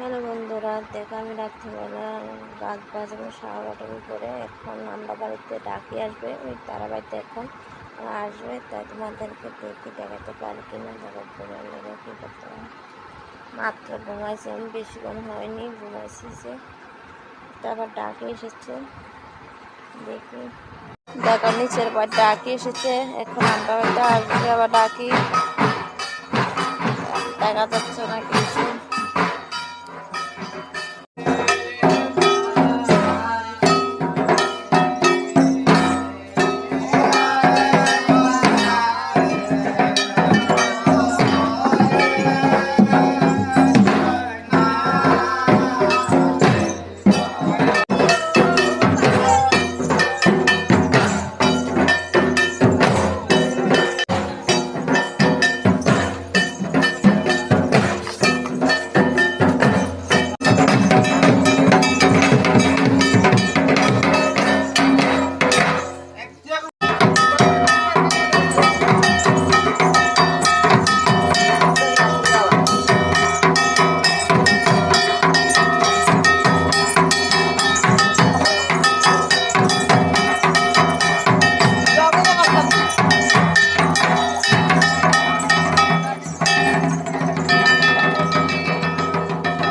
Hello বন্ধুরা, দেখো আমি রাত্রিবেলা রাত বাজাবো 8:30টার উপরে। এখন আমরা বাড়িতে ডাকি আসবে, ওই তারা বাড়িতে এখন আসবে, তাই তোমাদেরকে দেখাতে পারি কিনা। দেখো ঘুমের লেগে কী করতে হয়। মাত্র ঘুমাইছি আমি, বেশিক্ষণ হয়নি ঘুমাইছি যে, তারপর ডাকি এসেছে। দেখি, দেখো নিচের পর ডাকি এসেছে, এখন আমরা বাড়িতে আসবে। আবার ডাকি দেখা যাচ্ছে না কিছু।